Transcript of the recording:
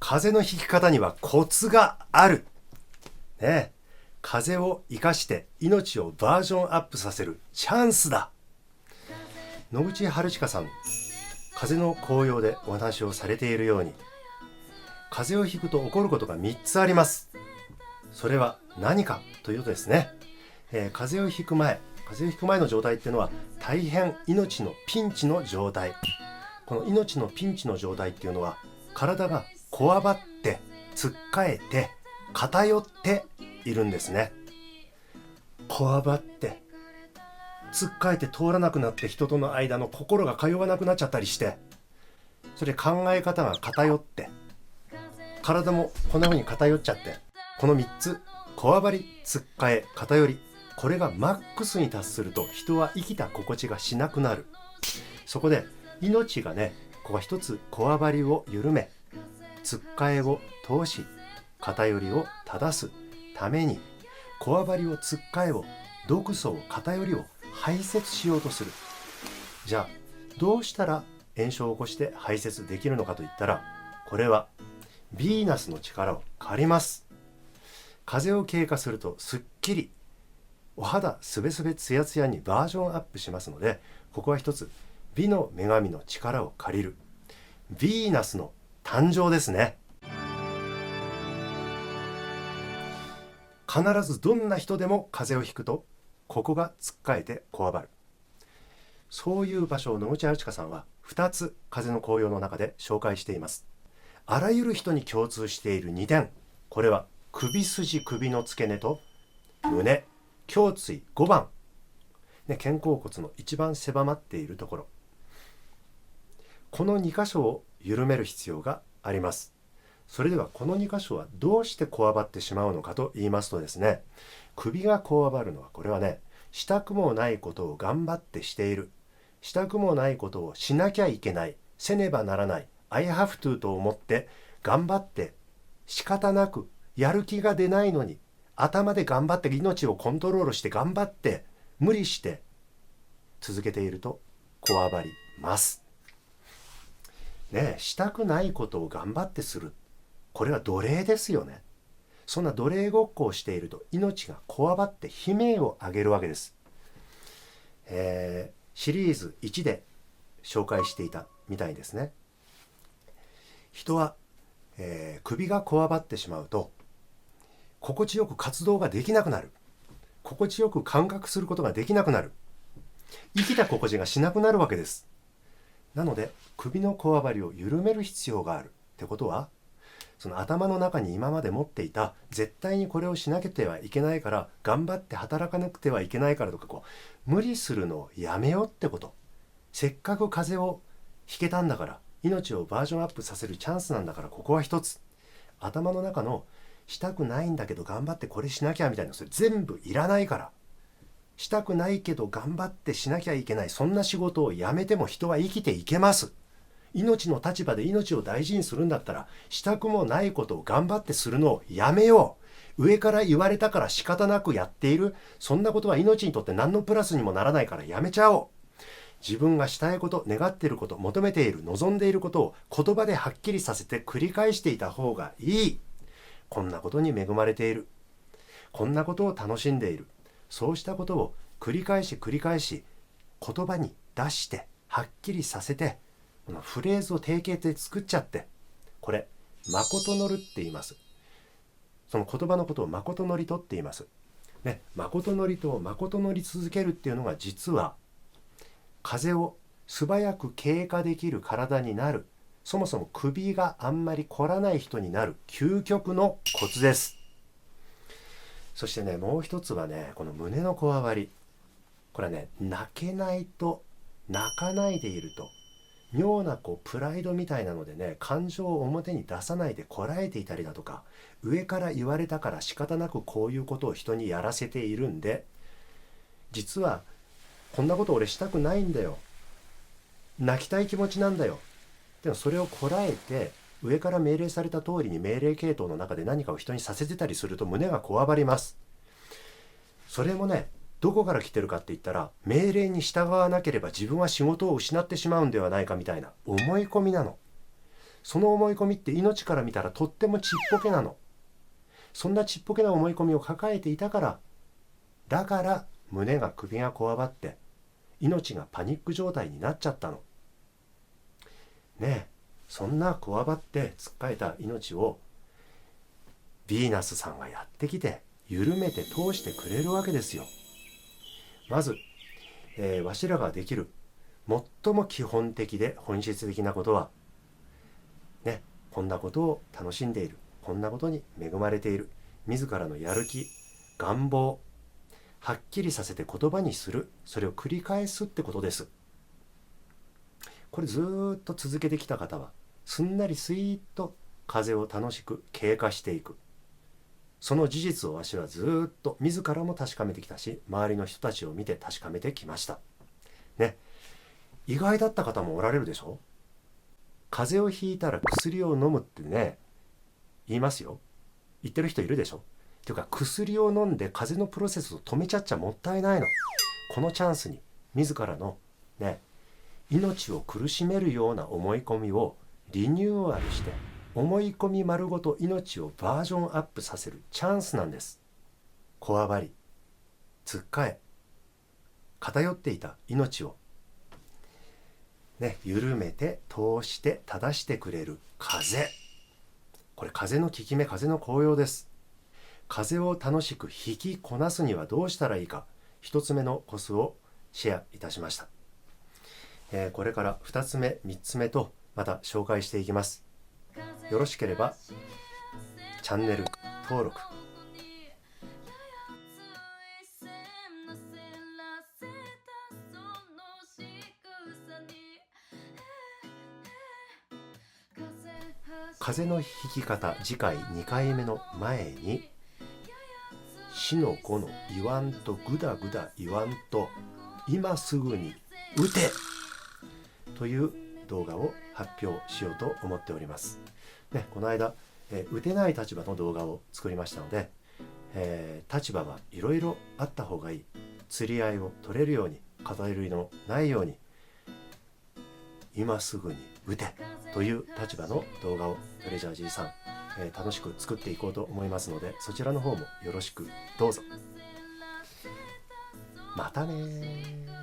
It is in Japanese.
風の引き方にはコツがある。ね、風を生かして命をバージョンアップさせるチャンスだ。野口春近さん、風の紅葉でお話をされているように、風邪をひくと起こることが3つあります。それは何かというとですね、風邪をひく前の状態っていうのは大変命のピンチの状態。この命のピンチの状態っていうのは体がこわばってつっかえて偏っているんですね。こわばってつっかえて通らなくなって、人との間の心が通わなくなっちゃったりして、それ考え方が偏って体もこんな風に偏っちゃって、この3つ、こわばり、つっかえ、偏り、これがマックスに達すると人は生きた心地がしなくなる。そこで命がね、ここは一つこわばりを緩め、つっかえを通し、偏りを正すために、こわばりをつっかえを、毒素を偏りを排泄しようとする。じゃあどうしたら炎症を起こして排泄できるのかといったら、これはヴィーナスの力を借ります。風を経過するとすっきり、お肌すべすべツヤツヤにバージョンアップしますので、ここは一つ美の女神の力を借りるヴィーナスの誕生ですね。必ずどんな人でも風邪をひくとここがつっかえてこわばる。そういう場所を野口春近さんは2つ風の紅葉の中で紹介しています。あらゆる人に共通している2点、これは首筋、首の付け根と胸、胸椎5番、肩甲骨の一番狭まっているところ、この2箇所を緩める必要があります。それではこの2箇所はどうしてこわばってしまうのかと言いますとですね、首がこわばるのはこれはね、したくもないことを頑張ってしている、したくもないことをしなきゃいけない、せねばならない、I have to と思って頑張って仕方なく、やる気が出ないのに頭で頑張って命をコントロールして頑張って無理して続けているとこわばりますね。したくないことを頑張ってする、これは奴隷ですよね。そんな奴隷ごっこをしていると命がこわばって悲鳴を上げるわけです。シリーズ1で紹介していたみたいですね。人は、首がこわばってしまうと心地よく活動ができなくなる、心地よく感覚することができなくなる、生きた心地がしなくなるわけです。なので首のこわばりを緩める必要があるってことは、その頭の中に今まで持っていた絶対にこれをしなければいけないから、頑張って働かなくてはいけないからとか、無理するのをやめようってこと。せっかく風邪をひけたんだから、命をバージョンアップさせるチャンスなんだから、ここは一つ頭の中のしたくないんだけど頑張ってこれしなきゃみたいな、それ全部いらないから。したくないけど頑張ってしなきゃいけない、そんな仕事をやめても人は生きていけます。命の立場で命を大事にするんだったら、したくもないことを頑張ってするのをやめよう。上から言われたから仕方なくやっている、そんなことは命にとって何のプラスにもならないからやめちゃおう。自分がしたいこと、願っていること、求めている、望んでいることを言葉ではっきりさせて繰り返していた方がいい。こんなことに恵まれている、こんなことを楽しんでいる、そうしたことを繰り返し言葉に出してはっきりさせて、このフレーズを定型で作っちゃって、これ誠のるって言います。その言葉のことを誠のりとって言いますね。誠のりと誠のり続けるっていうのが、実は風邪を素早く経過できる体になる、そもそも首があんまり凝らない人になる究極のコツです。そしてね、もう一つはね、この胸のこわばり、これはね、泣けないと、泣かないでいると、妙なプライドみたいなのでね、感情を表に出さないでこらえていたりだとか、上から言われたから仕方なくこういうことを人にやらせているんで、実はこんなこと俺したくないんだよ、泣きたい気持ちなんだよ、でもそれをこらえて上から命令された通りに命令系統の中で何かを人にさせてたりすると胸がこわばります。それもね、どこから来てるかって言ったら、命令に従わなければ自分は仕事を失ってしまうんではないかみたいな思い込みなの。その思い込みって命から見たらとってもちっぽけなの。そんなちっぽけな思い込みを抱えていたから、だから胸が首がこわばって命がパニック状態になっちゃったの。ねえ、そんなこわばってつっかえた命をヴィーナスさんがやってきて緩めて通してくれるわけですよ。まず、わしらができる最も基本的で本質的なことはね、こんなことを楽しんでいる、こんなことに恵まれている、自らのやる気、願望、はっきりさせて言葉にする、それを繰り返すってことです。これずっと続けてきた方はすんなりスイーッと風を楽しく経過していく。その事実をわしはずっと自らも確かめてきたし、周りの人たちを見て確かめてきましたね。意外だった方もおられるでしょ。風邪をひいたら薬を飲むってね、言いますよ。言ってる人いるでしょ。っていうか、薬を飲んで風邪のプロセスを止めちゃっちゃもったいないの。このチャンスに自らのね、命を苦しめるような思い込みをリニューアルして、思い込み丸ごと命をバージョンアップさせるチャンスなんです。こわばり、つっかえ、偏っていた命をね、緩めて通して正してくれる風。これ風の効き目、風の効用です。風を楽しく引きこなすにはどうしたらいいか、一つ目のコツをシェアいたしました。これから2つ目3つ目とまた紹介していきます。よろしければチャンネル登録、風の吹き方、次回2回目の前に、死の子の言わんとぐだぐだ言わんと今すぐに打てという動画を発表しようと思っております、ね、この間、打てない立場の動画を作りましたので、立場はいろいろあった方がいい、釣り合いを取れるように、偏りのないように今すぐに打てという立場の動画をトレジャーじいさん、楽しく作っていこうと思いますので、そちらの方もよろしくどうぞ。またね。